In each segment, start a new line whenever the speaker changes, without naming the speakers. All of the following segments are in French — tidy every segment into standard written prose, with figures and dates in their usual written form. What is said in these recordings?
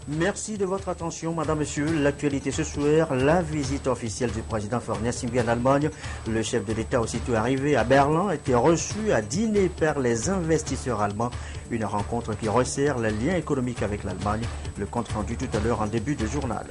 Merci de votre attention, madame, monsieur. L'actualité ce soir, la visite officielle du président Faure Gnassingbé en Allemagne. Le chef de l'État, aussitôt arrivé à Berlin, a été reçu à dîner par les investisseurs allemands. Une rencontre qui resserre les liens économiques avec l'Allemagne. Le compte rendu tout à l'heure en début de journal.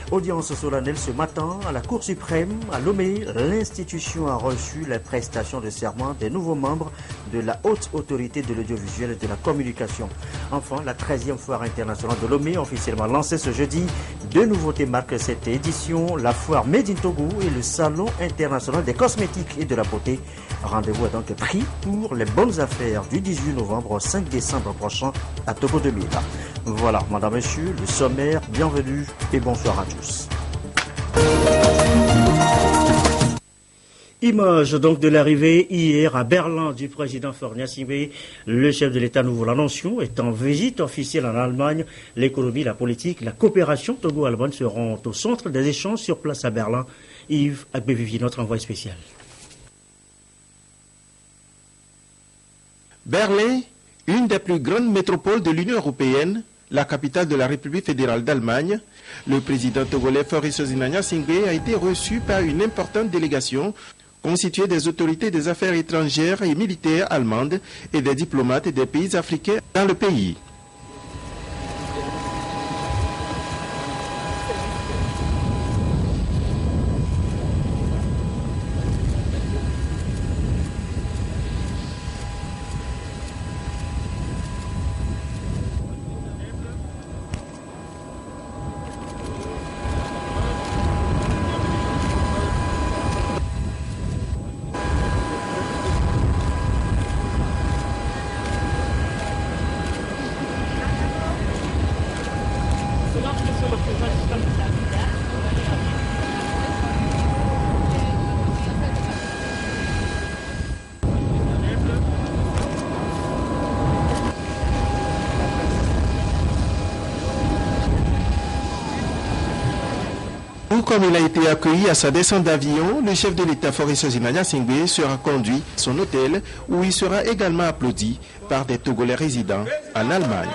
Audience solennelle ce matin à la Cour suprême à Lomé. L'institution a reçu les prestations de serment des nouveaux membres de la Haute Autorité de l'Audiovisuel et de la Communication. Enfin, la 13e foire internationale de Lomé, officiellement lancée ce jeudi. Deux nouveautés marquent cette édition, la foire Made in Togo et le Salon international des cosmétiques et de la beauté. Rendez-vous est donc pris pour les bonnes affaires du 18 novembre au 5 décembre prochain à Togo 2000. Voilà, madame, monsieur, le sommaire, bienvenue et bonsoir à tous. Image donc de l'arrivée hier à Berlin du président Faure Gnassingbé. Le chef de l'État, nous vous l'annoncions, est en visite officielle en Allemagne. L'économie, la politique, la coopération togo-allemande seront au centre des échanges sur place à Berlin. Yves Agbevivi, notre envoyé spécial.
Berlin, une des plus grandes métropoles de l'Union européenne, la capitale de la République fédérale d'Allemagne, le président togolais Faure Gnassingbé a été reçu par une importante délégation constituée des autorités des affaires étrangères et militaires allemandes et des diplomates des pays africains dans le pays. Comme il a été accueilli à sa descente d'avion, le chef de l'État Faure Gnassingbé sera conduit à son hôtel où il sera également applaudi par des Togolais résidents en Allemagne.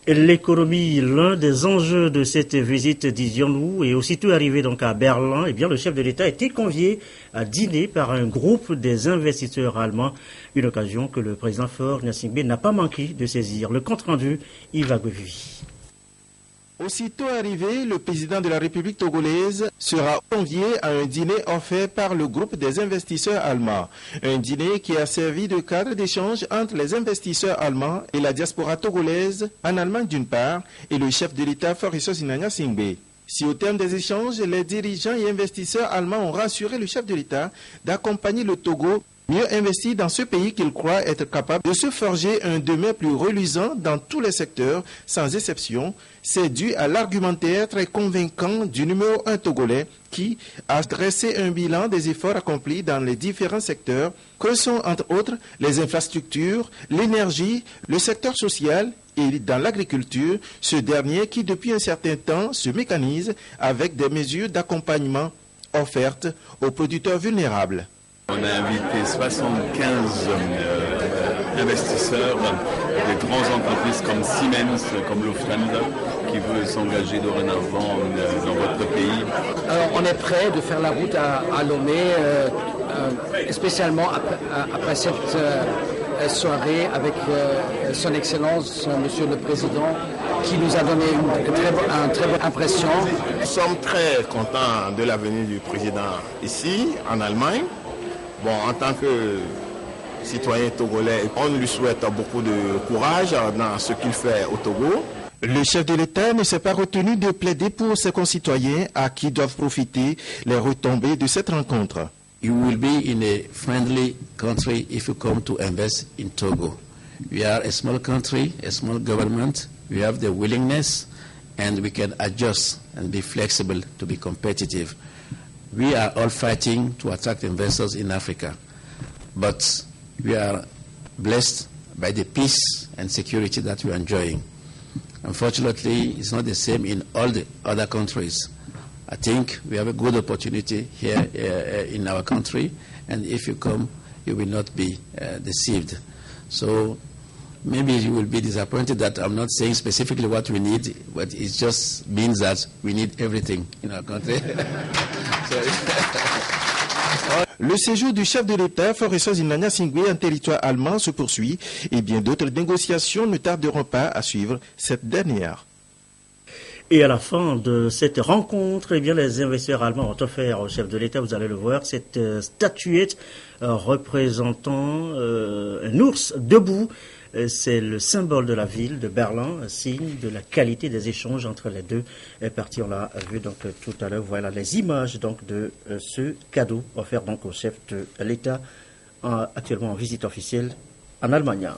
L'économie, l'un des enjeux de cette visite, disions-nous, et aussitôt arrivé donc à Berlin, eh bien, le chef de l'État a été convié à dîner par un groupe des investisseurs allemands, une occasion que le président Faure Gnassingbé n'a pas manqué de saisir. Le compte rendu, Yves Agbevivi.
Aussitôt arrivé, le président de la République togolaise sera convié à un dîner offert par le groupe des investisseurs allemands. Un dîner qui a servi de cadre d'échange entre les investisseurs allemands et la diaspora togolaise en Allemagne d'une part et le chef de l'État Faure Gnassingbé. Si au terme des échanges, les dirigeants et investisseurs allemands ont rassuré le chef de l'État d'accompagner le Togo mieux investi dans ce pays qu'il croit être capable de se forger un demain plus reluisant dans tous les secteurs, sans exception, c'est dû à l'argumentaire très convaincant du numéro 1 togolais qui a dressé un bilan des efforts accomplis dans les différents secteurs que sont entre autres les infrastructures, l'énergie, le secteur social et dans l'agriculture, ce dernier qui depuis un certain temps se mécanise avec des mesures d'accompagnement offertes aux producteurs vulnérables.
On a invité 75 investisseurs, des grandes entreprises comme Siemens, comme Lufthansa, qui veulent s'engager dorénavant dans votre pays.
Alors on est prêt de faire la route à Lomé, spécialement après cette soirée avec son Excellence, Monsieur le Président, qui nous a donné une très bonne impression.
Nous sommes très contents de la venue du président ici, en Allemagne. Bon, en tant que citoyen togolais, on lui souhaite beaucoup de courage dans ce qu'il fait au Togo.
Le chef de l'État ne s'est pas retenu de plaider pour ses concitoyens à qui doivent profiter les retombées de cette rencontre.
You will be in a friendly country if you come to invest in Togo. We are a small country, a small government. We have the willingness and we can adjust and be flexible to be competitive. we are all fighting to attract investors in Africa. But we are blessed by the peace and security that we are enjoying. Unfortunately, it's not the same in all the other countries. I think we have a good opportunity here in our country, and if you come, you will not be deceived. So maybe you will be disappointed that I'm not saying specifically what we need, but it just means that we need everything in our country.
Le séjour du chef de l'État, Forressos Inanya Singwe, en territoire allemand se poursuit et bien d'autres négociations ne tarderont pas à suivre cette dernière.
Et à la fin de cette rencontre, eh bien, les investisseurs allemands ont offert au chef de l'État, vous allez le voir, cette statuette représentant un ours debout. C'est le symbole de la ville de Berlin, signe de la qualité des échanges entre les deux parties. On l'a vu donc tout à l'heure. Voilà les images donc de ce cadeau offert donc au chef de l'État actuellement en visite officielle en Allemagne.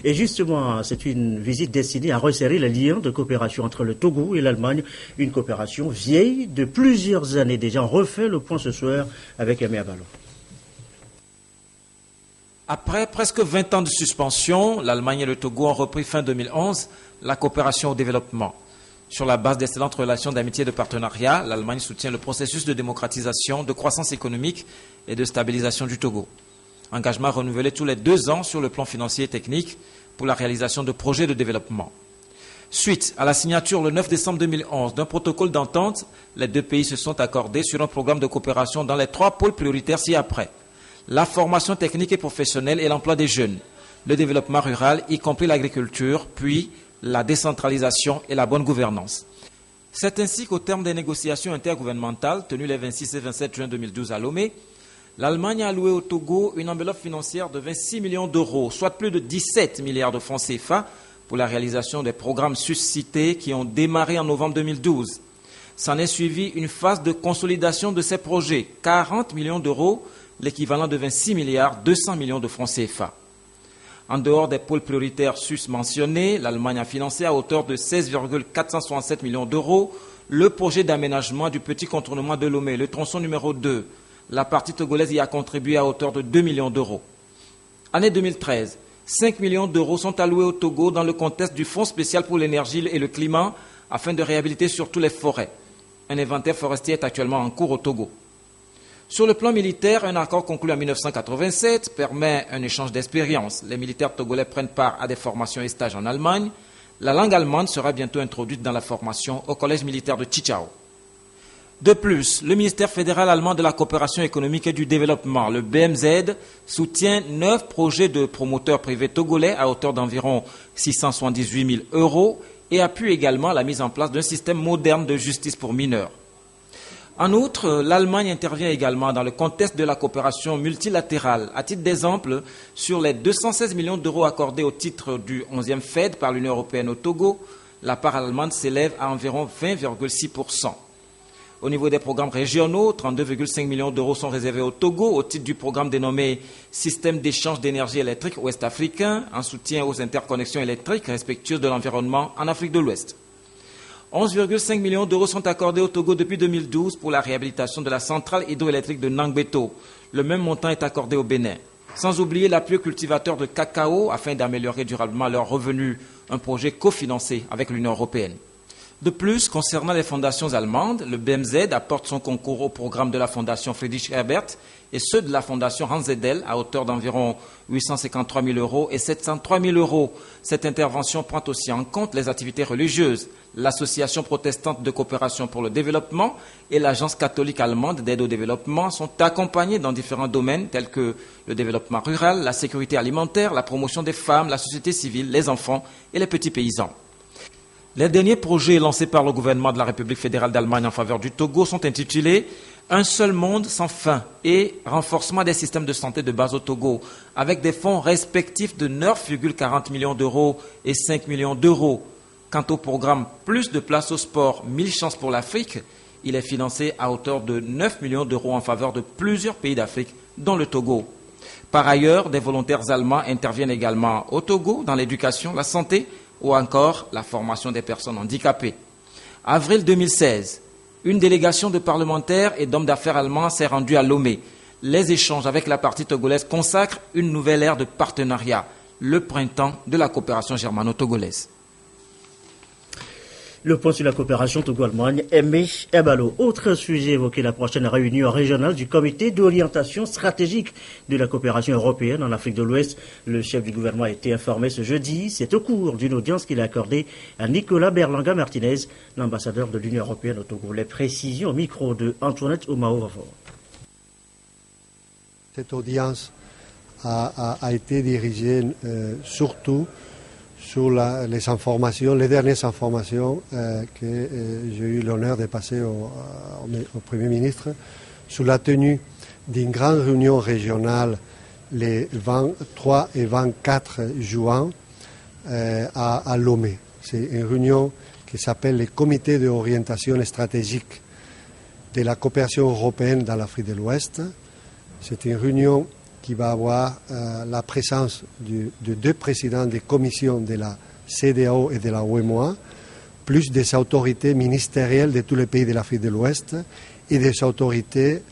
Et justement, c'est une visite destinée à resserrer les liens de coopération entre le Togo et l'Allemagne, une coopération vieille de plusieurs années déjà. On refait le point ce soir avec Aimé Abalo.
Après presque 20 ans de suspension, l'Allemagne et le Togo ont repris fin 2011 la coopération au développement. Sur la base d'excellentes relations d'amitié et de partenariat, l'Allemagne soutient le processus de démocratisation, de croissance économique et de stabilisation du Togo. Engagement renouvelé tous les 2 ans sur le plan financier et technique pour la réalisation de projets de développement. Suite à la signature le 9 décembre 2011 d'un protocole d'entente, les deux pays se sont accordés sur un programme de coopération dans les 3 pôles prioritaires ci-après. La formation technique et professionnelle et l'emploi des jeunes, le développement rural, y compris l'agriculture, puis la décentralisation et la bonne gouvernance. C'est ainsi qu'au terme des négociations intergouvernementales tenues les 26 et 27 juin 2012 à Lomé, l'Allemagne a alloué au Togo une enveloppe financière de 26 millions d'euros, soit plus de 17 milliards de francs CFA, pour la réalisation des programmes suscités qui ont démarré en novembre 2012. S'en est suivi une phase de consolidation de ces projets, 40 millions d'euros, l'équivalent de 26 milliards 200 millions de francs CFA. En dehors des pôles prioritaires sus-mentionnés, l'Allemagne a financé à hauteur de 16,467 millions d'euros le projet d'aménagement du petit contournement de Lomé, le tronçon numéro 2. La partie togolaise y a contribué à hauteur de 2 millions d'euros. Année 2013, 5 millions d'euros sont alloués au Togo dans le contexte du Fonds spécial pour l'énergie et le climat afin de réhabiliter surtout les forêts. Un inventaire forestier est actuellement en cours au Togo. Sur le plan militaire, un accord conclu en 1987 permet un échange d'expériences. Les militaires togolais prennent part à des formations et stages en Allemagne. La langue allemande sera bientôt introduite dans la formation au collège militaire de Chichao. De plus, le ministère fédéral allemand de la coopération économique et du développement, le BMZ, soutient 9 projets de promoteurs privés togolais à hauteur d'environ 678 000 euros et appuie également la mise en place d'un système moderne de justice pour mineurs. En outre, l'Allemagne intervient également dans le contexte de la coopération multilatérale. À titre d'exemple, sur les 216 millions d'euros accordés au titre du 11e FED par l'Union européenne au Togo, la part allemande s'élève à environ 20,6%. Au niveau des programmes régionaux, 32,5 millions d'euros sont réservés au Togo au titre du programme dénommé Système d'échange d'énergie électrique ouest-africain en soutien aux interconnexions électriques respectueuses de l'environnement en Afrique de l'Ouest. 11,5 millions d'euros sont accordés au Togo depuis 2012 pour la réhabilitation de la centrale hydroélectrique de Nangbeto. Le même montant est accordé au Bénin. Sans oublier l'appui aux cultivateurs de cacao afin d'améliorer durablement leurs revenus, un projet cofinancé avec l'Union européenne. De plus, concernant les fondations allemandes, le BMZ apporte son concours au programme de la fondation Friedrich Ebert et ceux de la fondation Hans Edel à hauteur d'environ 853 000 euros et 703 000 euros. Cette intervention prend aussi en compte les activités religieuses. L'Association protestante de coopération pour le développement et l'Agence catholique allemande d'aide au développement sont accompagnés dans différents domaines tels que le développement rural, la sécurité alimentaire, la promotion des femmes, la société civile, les enfants et les petits paysans. Les derniers projets lancés par le gouvernement de la République fédérale d'Allemagne en faveur du Togo sont intitulés « Un seul monde sans fin » et « Renforcement des systèmes de santé de base au Togo » avec des fonds respectifs de 9,40 millions d'euros et 5 millions d'euros. Quant au programme « Plus de place au sport, 1000 chances pour l'Afrique », il est financé à hauteur de 9 millions d'euros en faveur de plusieurs pays d'Afrique, dont le Togo. Par ailleurs, des volontaires allemands interviennent également au Togo dans l'éducation, la santé ou encore la formation des personnes handicapées. Avril 2016, Une délégation de parlementaires et d'hommes d'affaires allemands s'est rendue à Lomé. Les échanges avec la partie togolaise consacrent une nouvelle ère de partenariat, le printemps de la coopération germano-togolaise.
Le point sur la coopération Togo-Allemagne, Aimé Ebalo. Autre sujet évoqué, la prochaine réunion régionale du comité d'orientation stratégique de la coopération européenne en Afrique de l'Ouest. Le chef du gouvernement a été informé ce jeudi. C'est au cours d'une audience qu'il a accordée à Nicolas Berlanga Martinez, l'ambassadeur de l'Union européenne au Togo. Les précisions au micro de Antoinette Omao-Vavo.
Cette audience a été dirigée surtout sur les dernières informations que j'ai eu l'honneur de passer au Premier ministre sur la tenue d'une grande réunion régionale les 23 et 24 juin à Lomé. C'est une réunion qui s'appelle le comité d'orientation stratégique de la coopération européenne dans l'Afrique de l'Ouest. C'est une réunion qui va avoir la présence de deux présidents des commissions de la CEDEAO et de la UEMOA, plus des autorités ministérielles de tous les pays de l'Afrique de l'Ouest et des autorités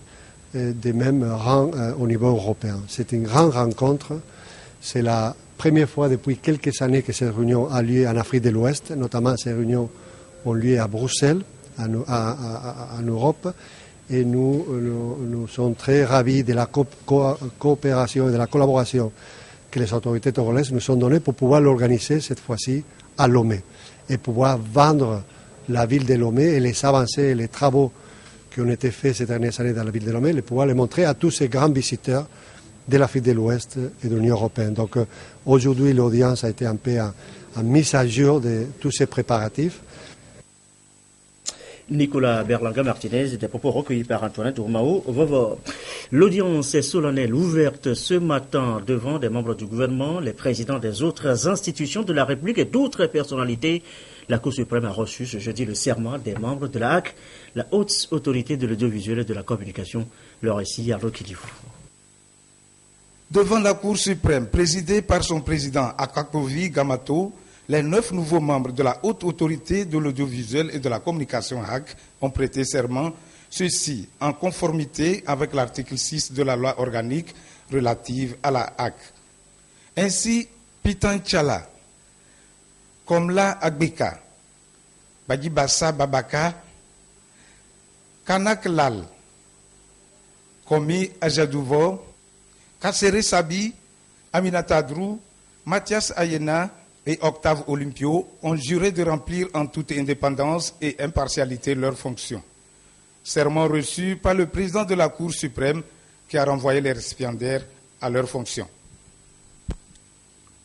de même rang au niveau européen. C'est une grande rencontre. C'est la première fois depuis quelques années que cette réunion a lieu en Afrique de l'Ouest, notamment ces réunions ont lieu à Bruxelles, en Europe. Et nous sommes très ravis de la coopération et de la collaboration que les autorités togolaises nous ont données pour pouvoir l'organiser cette fois-ci à Lomé et pouvoir vendre la ville de Lomé et les avancées et les travaux qui ont été faits ces dernières années dans la ville de Lomé, pouvoir les montrer à tous ces grands visiteurs de l'Afrique de l'Ouest et de l'Union européenne. Donc aujourd'hui, l'audience a été un peu en mise à jour de tous ces préparatifs.
Nicolas Berlanga Martinez, des propos recueillis par Antoinette Omao-Vavo. L'audience est solennelle ouverte ce matin devant des membres du gouvernement, les présidents des autres institutions de la République et d'autres personnalités. La Cour suprême a reçu ce jeudi le serment des membres de la HAC, la haute autorité de l'audiovisuel et de la communication. Le récit à Rokidifou.
Devant la Cour suprême, présidée par son président Akakovi Gamato, les 9 nouveaux membres de la haute autorité de l'audiovisuel et de la communication HAC ont prêté serment, ceci en conformité avec l'article 6 de la loi organique relative à la HAC. Ainsi, Pitan Tchala, Komla Agbeka, Badibassa Babaka, Kanak Lal, Komi Ajadouvo, Kassere Sabi, Aminata Drou, Mathias Ayena et Octave Olympio ont juré de remplir en toute indépendance et impartialité leurs fonctions. Serment reçu par le président de la Cour suprême qui a renvoyé les récipiendaires à leurs fonctions.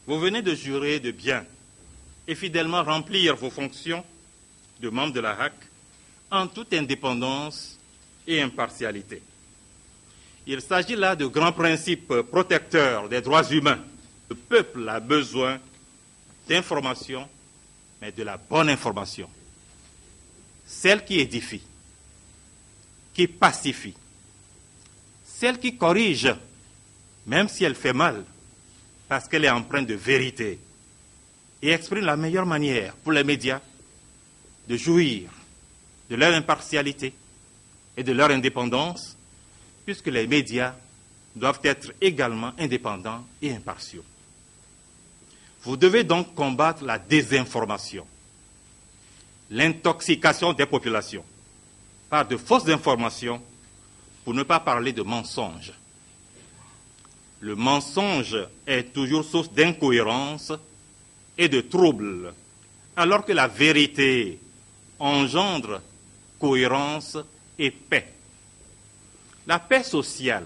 Vous venez de jurer de bien et fidèlement remplir vos fonctions de membre de la HAC en toute indépendance et impartialité. Il s'agit là de grands principes protecteurs des droits humains. Le peuple a besoin d'information, mais de la bonne information. Celle qui édifie, qui pacifie, celle qui corrige, même si elle fait mal, parce qu'elle est empreinte de vérité, et exprime la meilleure manière pour les médias de jouir de leur impartialité et de leur indépendance, puisque les médias doivent être également indépendants et impartiaux. Vous devez donc combattre la désinformation, l'intoxication des populations par de fausses informations, pour ne pas parler de mensonges. Le mensonge est toujours source d'incohérence et de troubles, alors que la vérité engendre cohérence et paix. La paix sociale,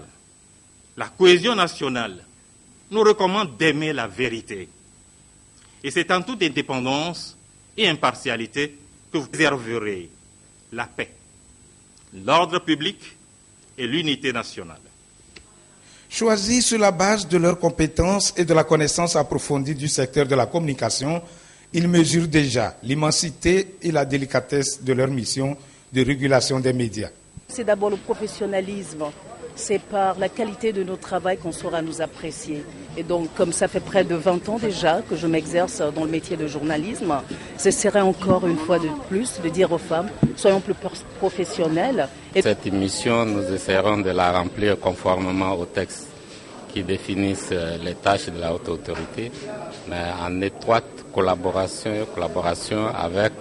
la cohésion nationale nous recommande d'aimer la vérité. Et c'est en toute indépendance et impartialité que vous préserverez la paix, l'ordre public et l'unité nationale.
Choisis sur la base de leurs compétences et de la connaissance approfondie du secteur de la communication, ils mesurent déjà l'immensité et la délicatesse de leur mission de régulation des médias.
C'est d'abord le professionnalisme c'est par la qualité de notre travail qu'on saura nous apprécier. Et donc, comme ça fait près de 20 ans déjà que je m'exerce dans le métier de journalisme, j'essaierai encore une fois de plus de dire aux femmes, soyons plus professionnelles.
Cette mission, nous essaierons de la remplir conformément au texte qui définissent les tâches de la haute autorité, mais en étroite collaboration avec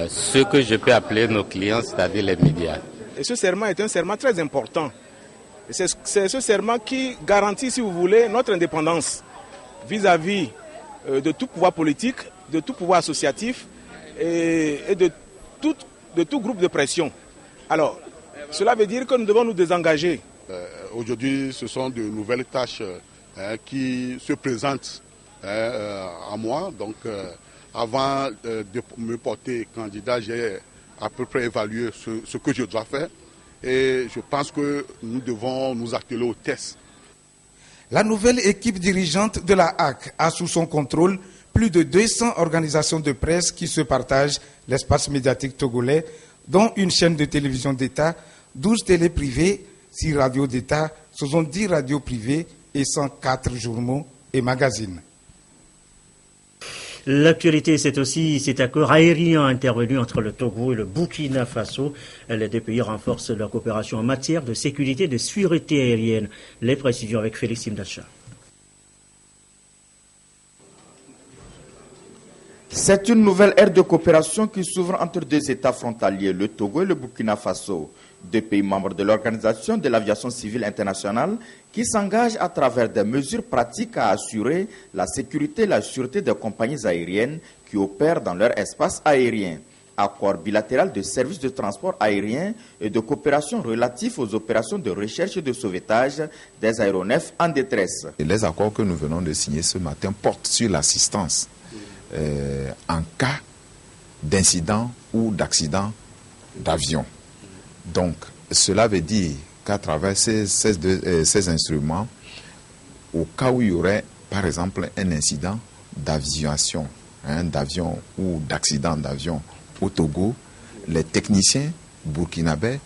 ce que je peux appeler nos clients, c'est-à-dire les médias.
Et ce serment est un serment très important. C'est ce serment qui garantit, si vous voulez, notre indépendance vis-à-vis de tout pouvoir politique, de tout pouvoir associatif et de tout groupe de pression. Alors, cela veut dire que nous devons nous désengager.
Aujourd'hui, ce sont de nouvelles tâches qui se présentent à moi. Donc, avant de me porter candidat, j'ai à peu près évalué ce que je dois faire. Et je pense que nous devons nous atteler au test.
La nouvelle équipe dirigeante de la HAC a sous son contrôle plus de 200 organisations de presse qui se partagent l'espace médiatique togolais, dont une chaîne de télévision d'État, 12 télés privées, 6 radios d'État, 70 radios privées et 104 journaux et magazines.
L'actualité, c'est aussi cet accord aérien intervenu entre le Togo et le Burkina Faso. Les deux pays renforcent leur coopération en matière de sécurité et de sûreté aérienne. Les précisions avec Félix Imdacha.
C'est une nouvelle ère de coopération qui s'ouvre entre deux États frontaliers, le Togo et le Burkina Faso. Deux pays membres de l'Organisation de l'aviation civile internationale qui s'engagent à travers des mesures pratiques à assurer la sécurité et la sûreté des compagnies aériennes qui opèrent dans leur espace aérien. Accord bilatéral de services de transport aérien et de coopération relatifs aux opérations de recherche et de sauvetage des aéronefs en détresse.
Et les accords que nous venons de signer ce matin portent sur l'assistance en cas d'incident ou d'accident d'avion. Donc, cela veut dire qu'à travers ces instruments, au cas où il y aurait, par exemple, un incident d'aviation, d'avion ou d'accident d'avion au Togo, les techniciens burkinabés,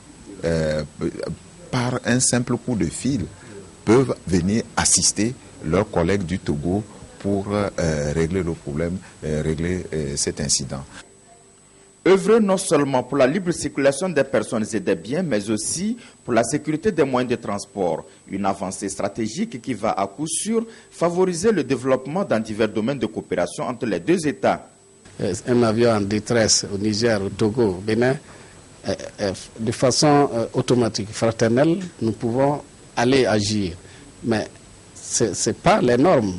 par un simple coup de fil, peuvent venir assister leurs collègues du Togo pour régler le problème, régler cet incident.
Œuvrer non seulement pour la libre circulation des personnes et des biens, mais aussi pour la sécurité des moyens de transport. Une avancée stratégique qui va à coup sûr favoriser le développement dans divers domaines de coopération entre les deux États.
Un avion en détresse au Niger, au Togo, au Bénin, de façon automatique, fraternelle, nous pouvons aller agir. Mais ce n'est pas les normes.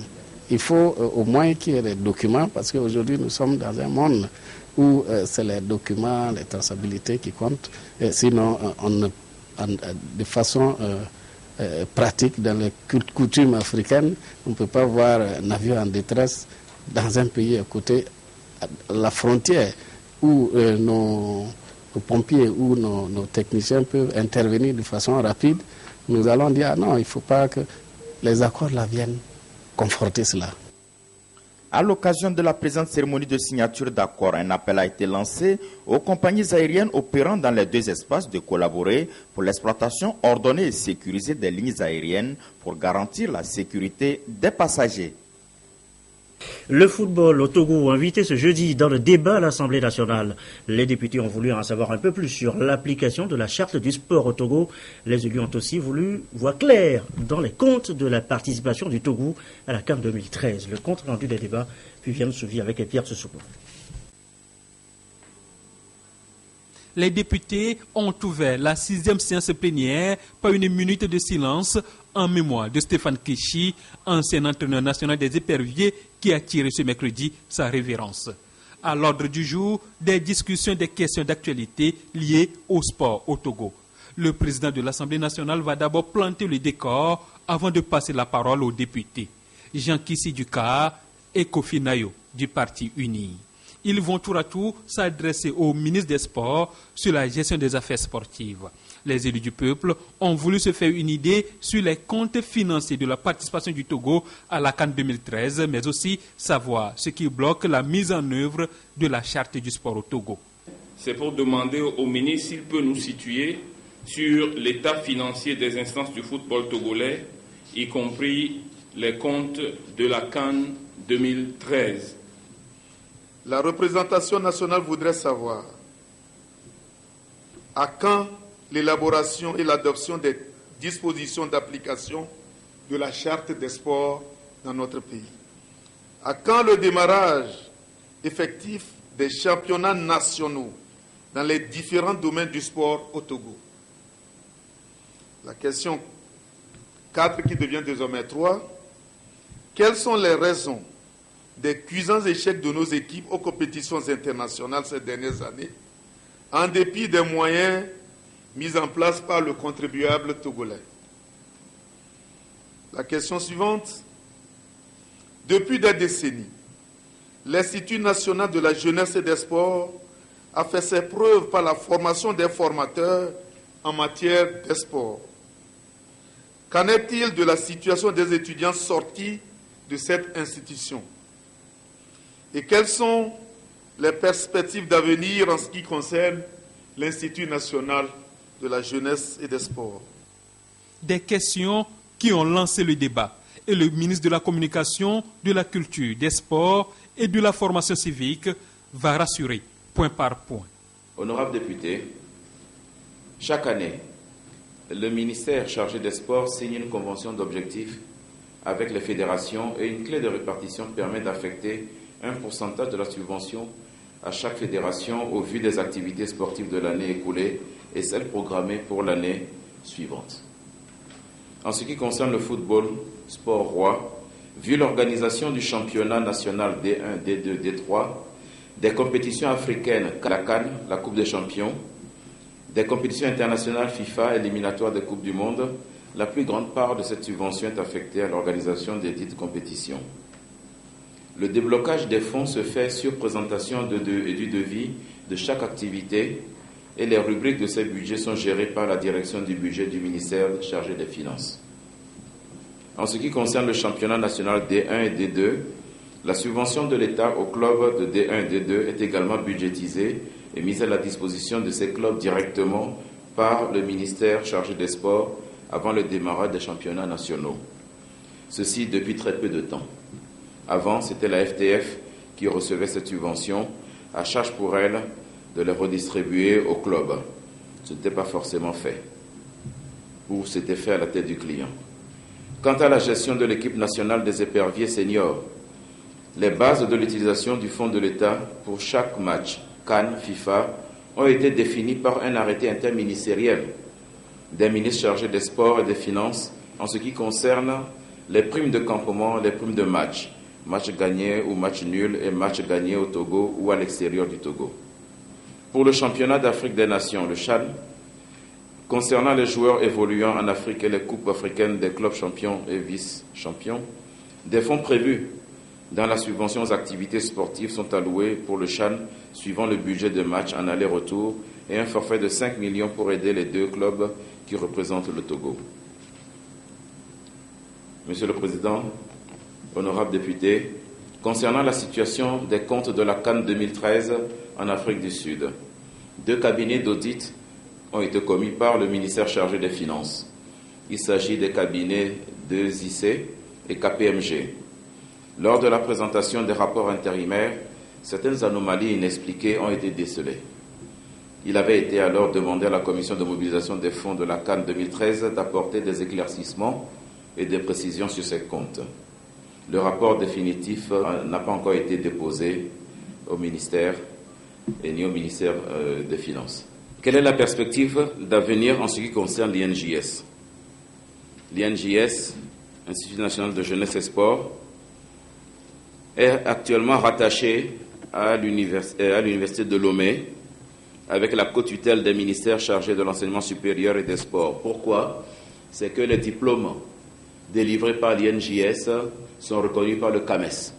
Il faut au moins qu'il y ait des documents, parce qu'aujourd'hui nous sommes dans un monde où c'est les documents, les traçabilités qui comptent. Sinon, de façon pratique, dans les coutumes africaines, on ne peut pas voir un avion en détresse dans un pays à côté, à la frontière, où nos pompiers ou nos techniciens peuvent intervenir de façon rapide. Nous allons dire, non, il ne faut pas que les accords là viennent conforter cela.
À l'occasion de la présente cérémonie de signature d'accord, un appel a été lancé aux compagnies aériennes opérant dans les deux espaces de collaborer pour l'exploitation ordonnée et sécurisée des lignes aériennes pour garantir la sécurité des passagers.
Le football au Togo, invité ce jeudi dans le débat à l'Assemblée nationale. Les députés ont voulu en savoir un peu plus sur l'application de la charte du sport au Togo. Les élus ont aussi voulu voir clair dans les comptes de la participation du Togo à la CAN 2013. Le compte rendu des débats, Viviane Souvi avec Pierre Tsoussouko.
Les députés ont ouvert la 6e séance plénière par une minute de silence en mémoire de Stéphane Keshi, ancien entraîneur national des éperviers qui a tiré ce mercredi sa révérence. À l'ordre du jour, des discussions et des questions d'actualité liées au sport au Togo. Le président de l'Assemblée nationale va d'abord planter le décor avant de passer la parole aux députés. Jean Kissi Dukar et Kofi Nayo du Parti uni. Ils vont tour à tour s'adresser au ministre des Sports sur la gestion des affaires sportives. Les élus du peuple ont voulu se faire une idée sur les comptes financiers de la participation du Togo à la CAN 2013, mais aussi savoir ce qui bloque la mise en œuvre de la charte du sport au Togo.
C'est pour demander au ministre s'il peut nous situer sur l'état financier des instances du football togolais, y compris les comptes de la CAN 2013.
La représentation nationale voudrait savoir à quand l'élaboration et l'adoption des dispositions d'application de la charte des sports dans notre pays. À quand le démarrage effectif des championnats nationaux dans les différents domaines du sport au Togo. La question 4 qui devient désormais 3. Quelles sont les raisons des cuisants échecs de nos équipes aux compétitions internationales ces dernières années, en dépit des moyens mis en place par le contribuable togolais? La question suivante. Depuis des décennies, l'Institut national de la jeunesse et des sports a fait ses preuves par la formation des formateurs en matière de sport. Qu'en est-il de la situation des étudiants sortis de cette institution? Et quelles sont les perspectives d'avenir en ce qui concerne l'Institut national de la jeunesse et des sports?
Des questions qui ont lancé le débat. Et le ministre de la Communication, de la Culture, des Sports et de la Formation civique va rassurer, point par point.
Honorables députés, chaque année, le ministère chargé des Sports signe une convention d'objectifs avec les fédérations et une clé de répartition permet d'affecter un pourcentage de la subvention à chaque fédération au vu des activités sportives de l'année écoulée et celles programmées pour l'année suivante. En ce qui concerne le football, sport roi, vu l'organisation du championnat national D1, D2, D3, des compétitions africaines, la CAN, la Coupe des champions, des compétitions internationales FIFA, éliminatoires des Coupes du Monde, la plus grande part de cette subvention est affectée à l'organisation des dites compétitions. Le déblocage des fonds se fait sur présentation du devis de chaque activité et les rubriques de ces budgets sont gérées par la direction du budget du ministère chargé des Finances. En ce qui concerne le championnat national D1 et D2, la subvention de l'État aux clubs de D1 et D2 est également budgétisée et mise à la disposition de ces clubs directement par le ministère chargé des sports avant le démarrage des championnats nationaux. Ceci depuis très peu de temps. Avant, c'était la FTF qui recevait cette subvention, à charge pour elle de les redistribuer aux clubs. Ce n'était pas forcément fait, ou c'était fait à la tête du client. Quant à la gestion de l'équipe nationale des éperviers seniors, les bases de l'utilisation du fonds de l'État pour chaque match CAN, FIFA, ont été définies par un arrêté interministériel des ministres chargés des sports et des finances en ce qui concerne les primes de campement, les primes de match gagné ou match nul et match gagné au Togo ou à l'extérieur du Togo. Pour le championnat d'Afrique des Nations, le CHAN, concernant les joueurs évoluant en Afrique et les coupes africaines des clubs champions et vice-champions, des fonds prévus dans la subvention aux activités sportives sont alloués pour le CHAN suivant le budget de match en aller-retour et un forfait de 5 millions pour aider les deux clubs qui représentent le Togo. Monsieur le Président, honorables députés, concernant la situation des comptes de la CAN 2013 en Afrique du Sud, 2 cabinets d'audit ont été commis par le ministère chargé des Finances. Il s'agit des cabinets de ZIC et KPMG. Lors de la présentation des rapports intérimaires, certaines anomalies inexpliquées ont été décelées. Il avait été alors demandé à la commission de mobilisation des fonds de la CAN 2013 d'apporter des éclaircissements et des précisions sur ces comptes. Le rapport définitif n'a pas encore été déposé au ministère et ni au ministère des Finances. Quelle est la perspective d'avenir en ce qui concerne l'INJS? L'INJS, Institut national de jeunesse et sport, est actuellement rattaché à l'université de Lomé avec la co-tutelle des ministères chargés de l'enseignement supérieur et des sports. Pourquoi? C'est que les diplômes délivrés par l'INJS sont reconnus par le CAMES.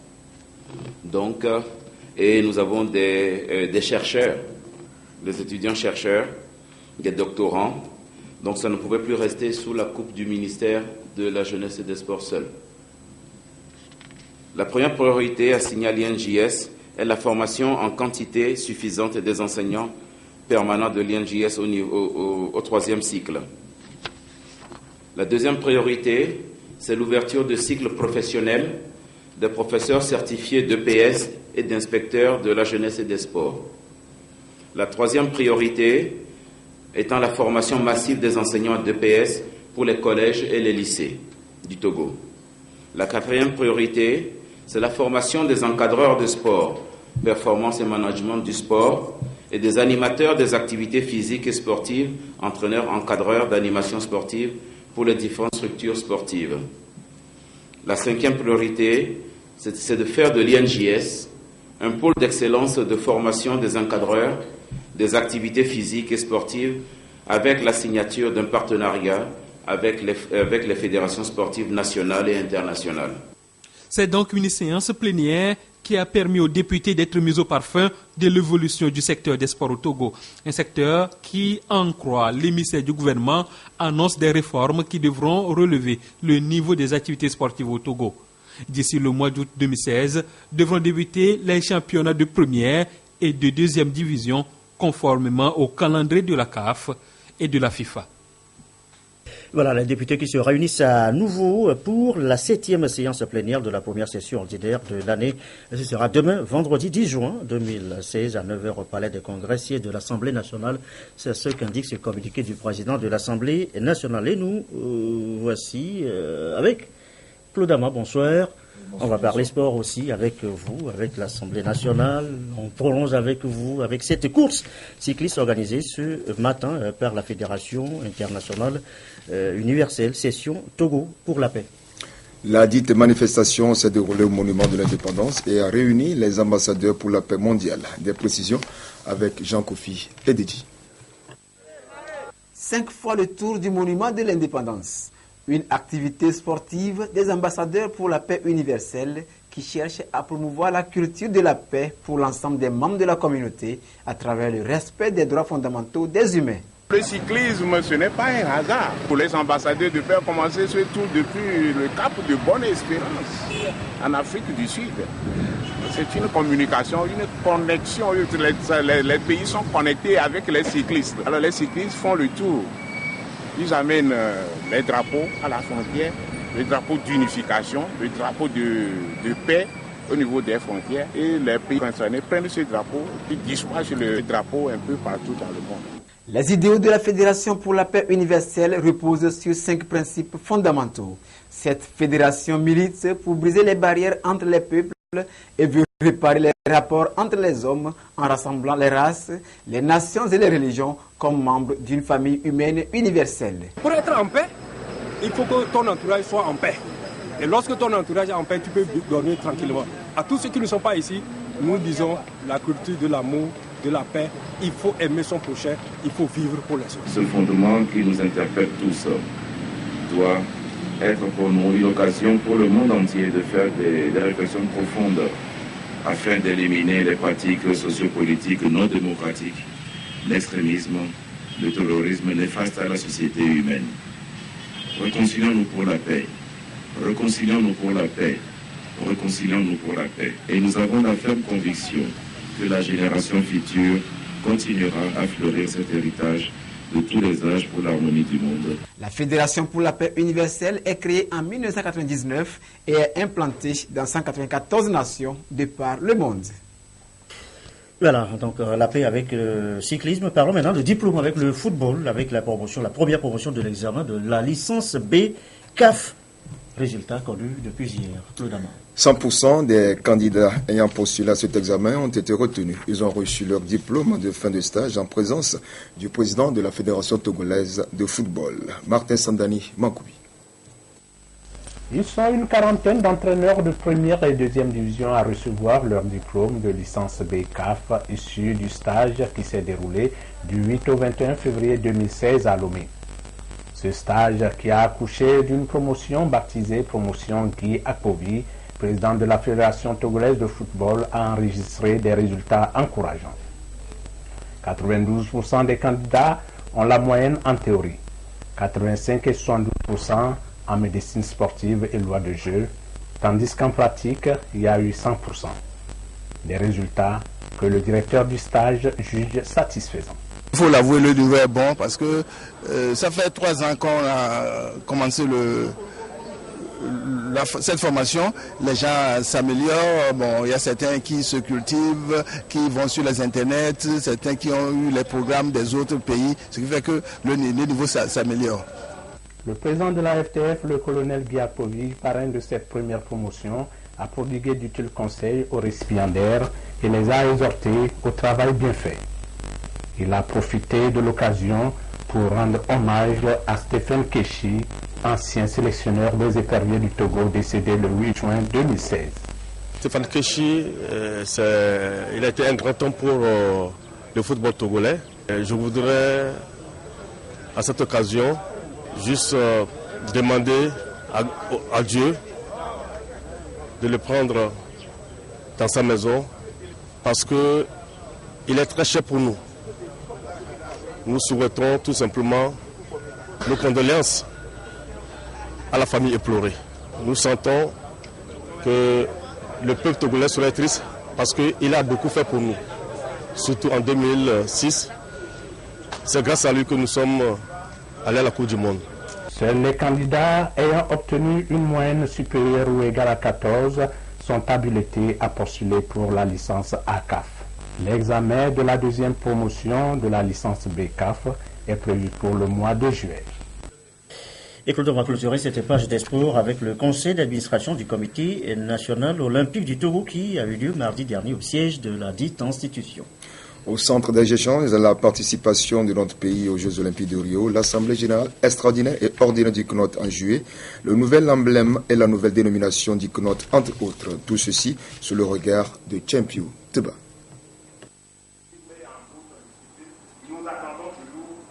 Donc, et nous avons des chercheurs, des étudiants-chercheurs, des doctorants. Donc ça ne pouvait plus rester sous la coupe du ministère de la Jeunesse et des Sports seul. La première priorité assignée à l'INJS est la formation en quantité suffisante des enseignants permanent de l'INJS au troisième cycle. La deuxième priorité, c'est l'ouverture de cycles professionnels des professeurs certifiés d'EPS et d'inspecteurs de la jeunesse et des sports. La troisième priorité étant la formation massive des enseignants d'EPS pour les collèges et les lycées du Togo. La quatrième priorité, c'est la formation des encadreurs de sport, performance et management du sport, et des animateurs des activités physiques et sportives, entraîneurs, encadreurs d'animation sportive pour les différentes structures sportives. La cinquième priorité, c'est de faire de l'INJS un pôle d'excellence de formation des encadreurs des activités physiques et sportives avec la signature d'un partenariat avec les fédérations sportives nationales et internationales.
C'est donc une séance plénière qui a permis aux députés d'être mis au parfum de l'évolution du secteur des sports au Togo. Un secteur qui, en croit l'émissaire du gouvernement, annonce des réformes qui devront relever le niveau des activités sportives au Togo. D'ici le mois d'août 2016, devront débuter les championnats de première et de deuxième division conformément au calendrier de la CAF et de la FIFA.
Voilà, les députés qui se réunissent à nouveau pour la 7e séance plénière de la première session ordinaire de l'année. Ce sera demain, vendredi 10 juin 2016, à 9h au Palais des Congrès de l'Assemblée nationale. C'est ce qu'indique ce communiqué du président de l'Assemblée nationale. Et nous, voici avec Claude Ama, bonsoir. On va parler sport aussi avec vous, avec l'Assemblée nationale. On prolonge avec vous, avec cette course cycliste organisée ce matin par la Fédération internationale universelle Session Togo pour la paix.
La dite manifestation s'est déroulée au Monument de l'Indépendance et a réuni les ambassadeurs pour la paix mondiale. Des précisions avec Jean-Kofi Ededi.
5 fois le tour du Monument de l'Indépendance. Une activité sportive des ambassadeurs pour la paix universelle qui cherche à promouvoir la culture de la paix pour l'ensemble des membres de la communauté à travers le respect des droits fondamentaux des humains.
Le cyclisme, ce n'est pas un hasard pour les ambassadeurs de faire commencer ce tour depuis le Cap de Bonne-Espérance en Afrique du Sud. C'est une communication, une connexion. Les pays sont connectés avec les cyclistes. Alors les cyclistes font le tour. Ils amènent les drapeaux à la frontière, les drapeaux d'unification, les drapeaux de paix au niveau des frontières. Et les pays concernés prennent ce drapeau et dispatchent le drapeau un peu partout dans le monde.
Les idéaux de la Fédération pour la paix universelle reposent sur 5 principes fondamentaux. Cette fédération milite pour briser les barrières entre les peuples et veut réparer les rapports entre les hommes en rassemblant les races, les nations et les religions comme membres d'une famille humaine universelle.
Pour être en paix, il faut que ton entourage soit en paix. Et lorsque ton entourage est en paix, tu peux dormir tranquillement. À tous ceux qui ne sont pas ici, nous disons la culture de l'amour, de la paix. Il faut aimer son prochain, il faut vivre pour les autres.
Ce fondement qui nous interpelle tous doit être pour nous une occasion pour le monde entier de faire des réflexions profondes afin d'éliminer les pratiques sociopolitiques non démocratiques, l'extrémisme, le terrorisme néfaste à la société humaine. Réconcilions-nous pour la paix. Réconcilions-nous pour la paix. Réconcilions-nous pour la paix. Et nous avons la ferme conviction que la génération future continuera à fleurir cet héritage de tous les âges pour l'harmonie du monde.
La Fédération pour la paix universelle est créée en 1999 et est implantée dans 194 nations de par le monde.
Voilà, donc la paix avec le cyclisme. Parlons maintenant de diplôme avec le football, avec la première promotion de l'examen de la licence B CAF. Résultat connu depuis hier. Claude Ama.
100% des candidats ayant postulé à cet examen ont été retenus. Ils ont reçu leur diplôme de fin de stage en présence du président de la Fédération togolaise de football, Martin Sandani Mankoubi.
Ils sont une quarantaine d'entraîneurs de première et deuxième division à recevoir leur diplôme de licence BCAF issu du stage qui s'est déroulé du 8 au 21 février 2016 à Lomé. Ce stage qui a accouché d'une promotion baptisée Promotion Guy Akpovi, président de la Fédération togolaise de football, a enregistré des résultats encourageants. 92% des candidats ont la moyenne en théorie, 85 et 72% en médecine sportive et loi de jeu, tandis qu'en pratique, il y a eu 100%. Des résultats que le directeur du stage juge satisfaisants.
Il faut l'avouer, le niveau est bon parce que ça fait 3 ans qu'on a commencé cette formation. Les gens s'améliorent. Bon, il y a certains qui se cultivent, qui vont sur les internets, certains qui ont eu les programmes des autres pays, ce qui fait que le niveau s'améliore.
Le président de la FTF, le colonel Guiapovi, parrain de cette première promotion, a prodigué d'utiles conseils aux récipiendaires et les a exhortés au travail bien fait. Il a profité de l'occasion pour rendre hommage à Stéphane Keshi, ancien sélectionneur des éperviers du Togo, décédé le 8 juin 2016.
Stéphane Keshi, il a été un grand homme pour le football togolais. Je voudrais, à cette occasion, juste demander à Dieu de le prendre dans sa maison parce qu'il est très cher pour nous. Nous souhaitons tout simplement nos condoléances à la famille éplorée. Nous sentons que le peuple togolais serait triste parce qu'il a beaucoup fait pour nous, surtout en 2006. C'est grâce à lui que nous sommes allés à la Coupe du Monde.
Seuls les candidats ayant obtenu une moyenne supérieure ou égale à 14 sont habilités à postuler pour la licence ACAF. L'examen de la deuxième promotion de la licence BCAF est prévu pour le mois de juillet.
Et Claude, on va clôturer cette page des sports avec le conseil d'administration du comité national olympique du Togo qui a eu lieu mardi dernier au siège de la dite institution.
Au centre des échanges, la participation de notre pays aux Jeux Olympiques de Rio, l'Assemblée générale extraordinaire et ordinaire du CNOT en juillet, le nouvel emblème et la nouvelle dénomination du CNOT, entre autres. Tout ceci sous le regard de Tchempiou Teba.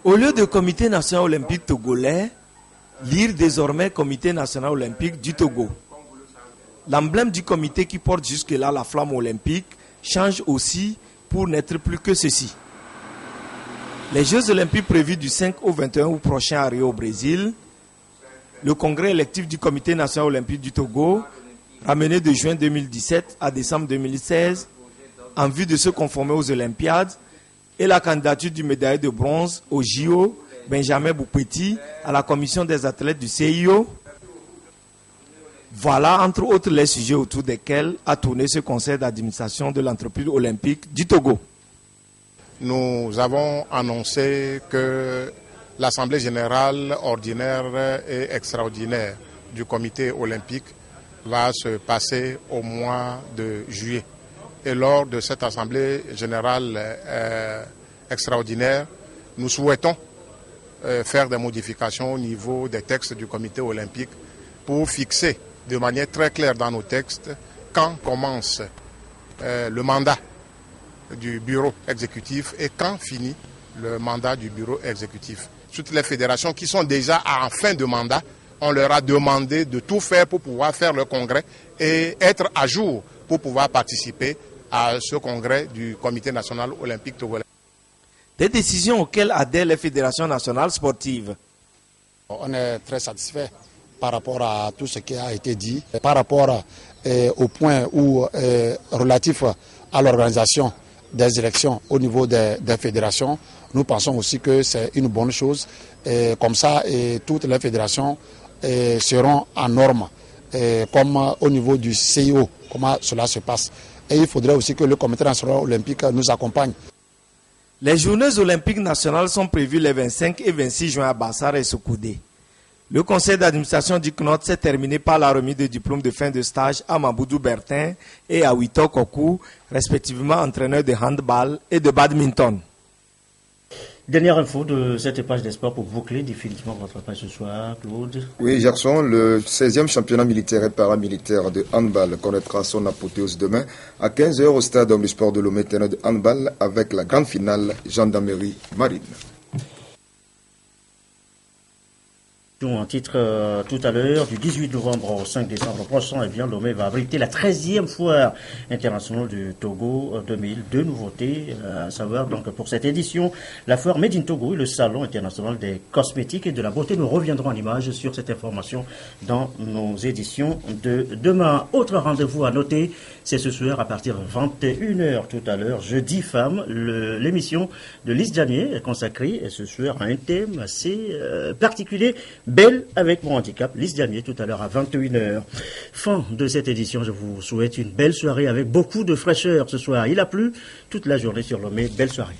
Au lieu de Comité national olympique togolais, lire désormais Comité national olympique du Togo. L'emblème du comité qui porte jusque-là la flamme olympique change aussi pour n'être plus que ceci. Les Jeux olympiques prévus du 5 au 21 août prochain à Rio au Brésil, le congrès électif du Comité national olympique du Togo, ramené de juin 2017 à décembre 2016, en vue de se conformer aux Olympiades, et la candidature du médaillé de bronze au JO, Benjamin Boupeti, à la commission des athlètes du CIO. Voilà, entre autres, les sujets autour desquels a tourné ce conseil d'administration de l'entreprise olympique du Togo.
Nous avons annoncé que l'Assemblée générale ordinaire et extraordinaire du comité olympique va se passer au mois de juillet. Et lors de cette Assemblée générale extraordinaire, nous souhaitons faire des modifications au niveau des textes du comité olympique pour fixer de manière très claire dans nos textes quand commence le mandat du bureau exécutif et quand finit le mandat du bureau exécutif. Toutes les fédérations qui sont déjà en fin de mandat, on leur a demandé de tout faire pour pouvoir faire le congrès et être à jour pour pouvoir participer à ce congrès du Comité national olympique togolais.
Des décisions auxquelles adhèrent les fédérations nationales sportives.
On est très satisfait par rapport à tout ce qui a été dit, par rapport au point relatif à l'organisation des élections au niveau des fédérations. Nous pensons aussi que c'est une bonne chose. Comme ça, toutes les fédérations seront en norme, comme au niveau du CIO, comment cela se passe. Et il faudrait aussi que le Comité national olympique nous accompagne.
Les journées olympiques nationales sont prévues les 25 et 26 juin à Bassara et Sokoudé. Le conseil d'administration du CNOT s'est terminé par la remise de diplômes de fin de stage à Maboudou Bertin et à Wito Kokou, respectivement entraîneurs de handball et de badminton.
Dernière info de cette page des sports pour boucler définitivement votre page ce soir, Claude.
Oui, Gerson, le 16e championnat militaire et paramilitaire de handball connaîtra son apothéose demain à 15h au stade du sport de Lomé de handball avec la grande finale gendarmerie marine.
En titre tout à l'heure, du 18 novembre au 5 décembre prochain, Lomé va abriter la 13e foire internationale du Togo 2002 nouveautés, à savoir donc pour cette édition, la foire Made in Togo et le salon international des cosmétiques et de la beauté. Nous reviendrons en images sur cette information dans nos éditions de demain. Autre rendez-vous à noter, c'est ce soir à partir de 21h tout à l'heure, Jeudi Femmes, l'émission de Lise Diamier est consacrée ce soir à un thème assez particulier. Belle avec mon handicap, Lise Diamier tout à l'heure à 21h. Fin de cette édition, je vous souhaite une belle soirée avec beaucoup de fraîcheur ce soir. Il a plu toute la journée sur Lomé. Belle soirée.